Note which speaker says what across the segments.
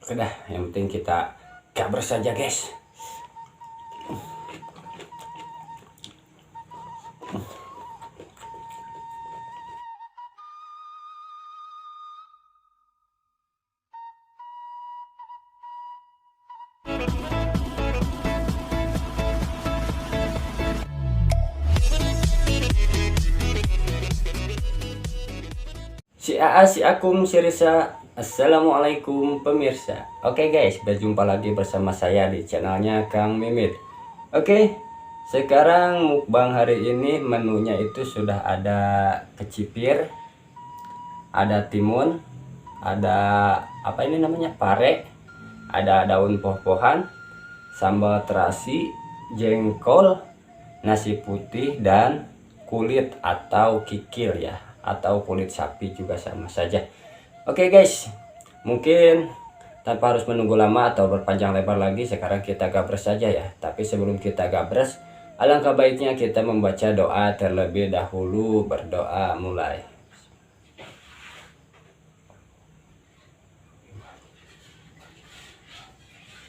Speaker 1: Oke dah, yang penting kita gabrus saja guys. Si AA, si Akum, si Risa. Assalamualaikum pemirsa. Oke guys, berjumpa lagi bersama saya di channelnya Kang Mimit. Oke, sekarang mukbang hari ini menunya itu sudah ada kecipir, ada timun, ada apa ini namanya, pare, ada daun poh-pohan, sambal terasi, jengkol, nasi putih, dan kulit atau kikil ya, atau kulit sapi juga sama saja. Oke guys, mungkin tanpa harus menunggu lama atau berpanjang lebar lagi, sekarang kita gabres saja ya. Tapi sebelum kita gabres, alangkah baiknya kita membaca doa terlebih dahulu. Berdoa mulai.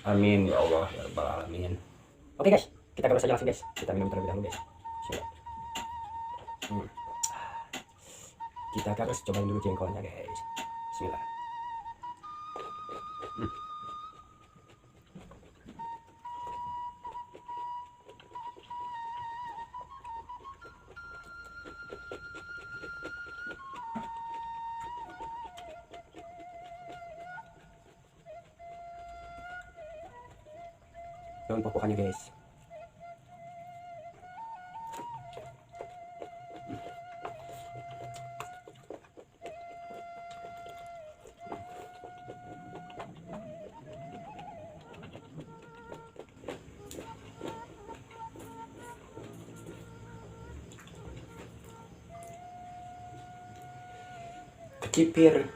Speaker 1: Amin ya Allah ya Rabbal Alamin. Oke guys, kita gabres saja langsung guys. Kita minum terlebih dahulu guys. Kita gabres, cobain dulu jengkolnya guys. Bismillah. Daun poh-pohannya guys. Kecipir.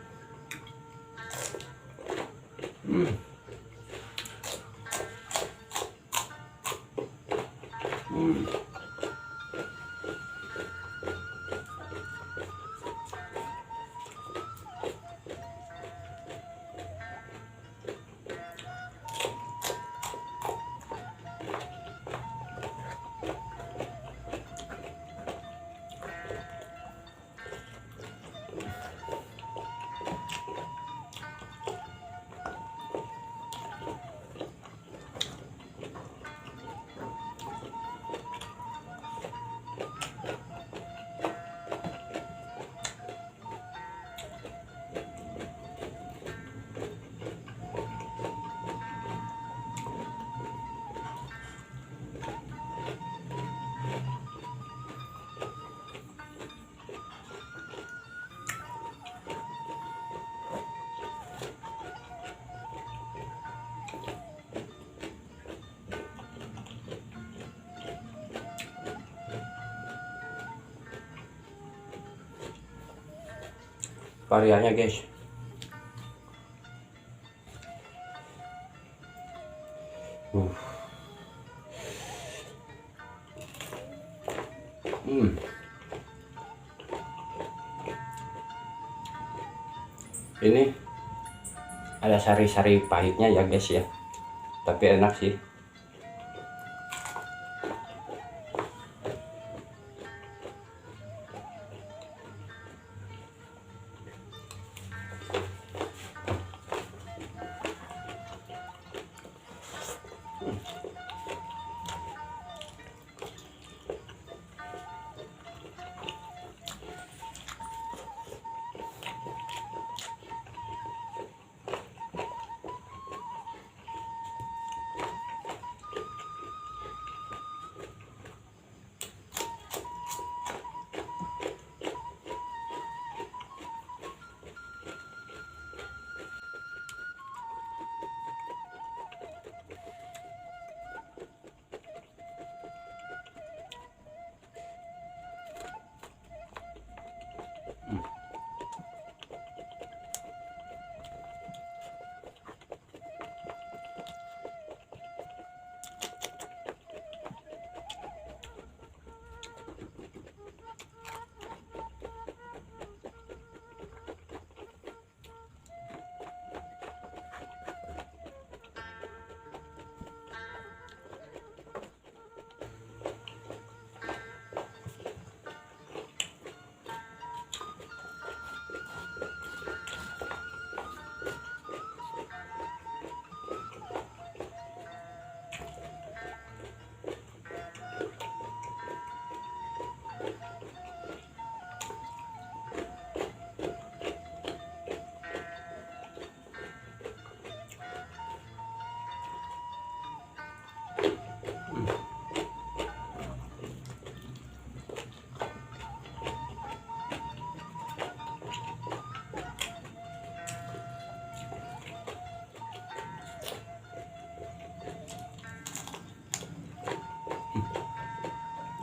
Speaker 1: Variannya guys. Uh. Ini ada sari-sari pahitnya ya guys ya. Tapi enak sih.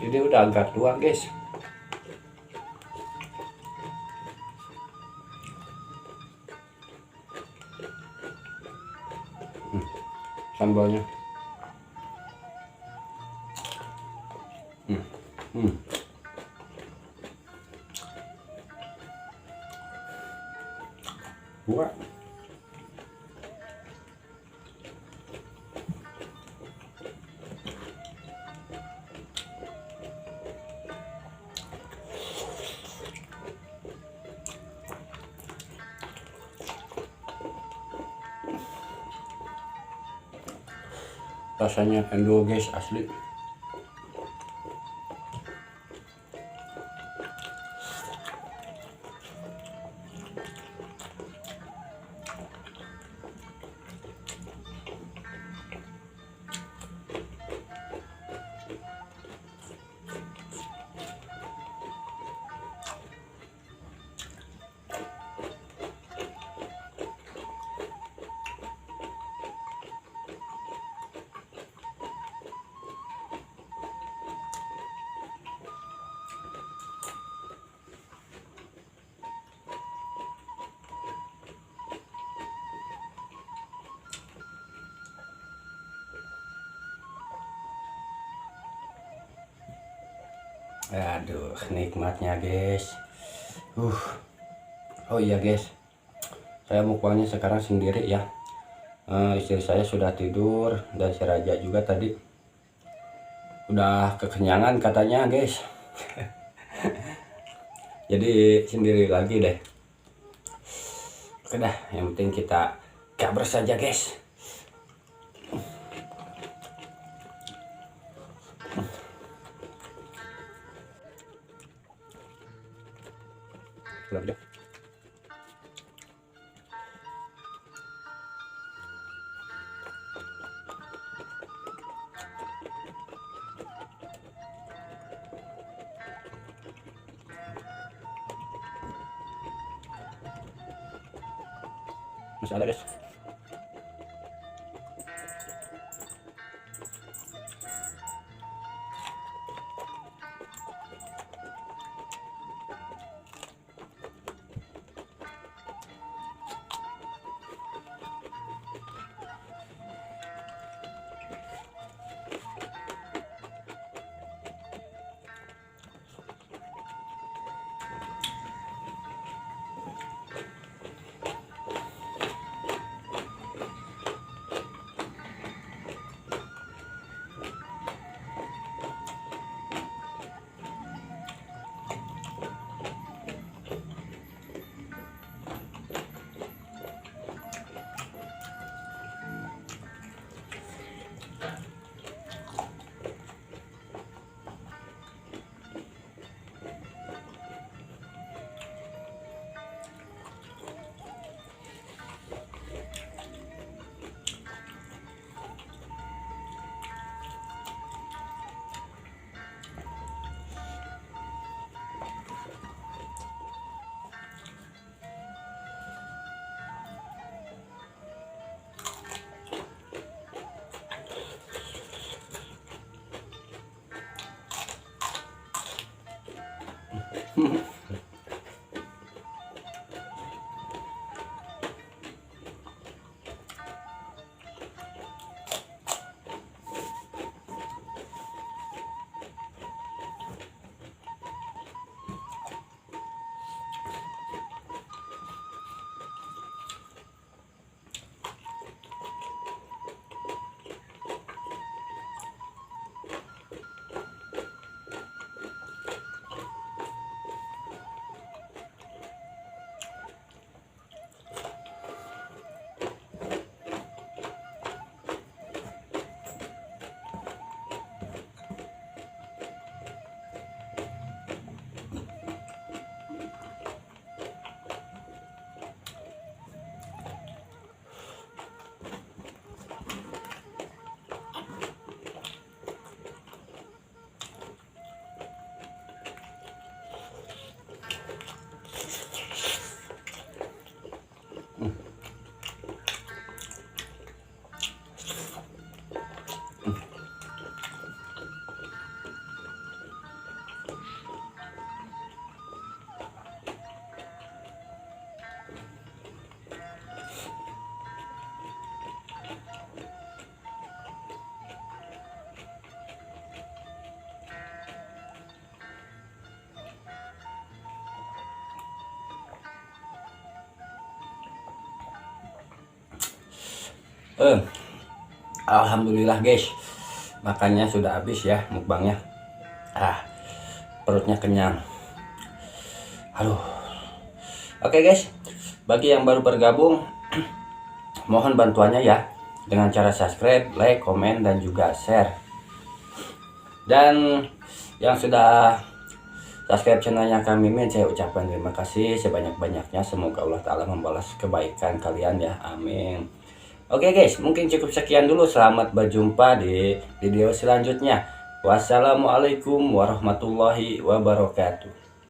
Speaker 1: Ini udah agak tua guys. Sambalnya buah. Rasanya endul guys, asli. Aduh, nikmatnya guys. Oh iya guys, saya mukbangnya sekarang sendiri ya. Istri saya sudah tidur dan si Raja juga tadi udah kekenyangan katanya guys. Jadi sendiri lagi deh. Oke dah, yang penting kita kabar saja guys. Belum deh. Masih ada guys. Alhamdulillah guys, makannya sudah habis ya, mukbangnya. Perutnya kenyang. Aduh. Oke guys, bagi yang baru bergabung, mohon bantuannya ya, dengan cara subscribe, like, komen, dan juga share. Dan yang sudah subscribe channelnya Kang Mimin, saya ucapkan terima kasih sebanyak-banyaknya. Semoga Allah Ta'ala membalas kebaikan kalian ya, amin. Oke guys, mungkin cukup sekian dulu. Selamat berjumpa di video selanjutnya. Wassalamualaikum warahmatullahi wabarakatuh.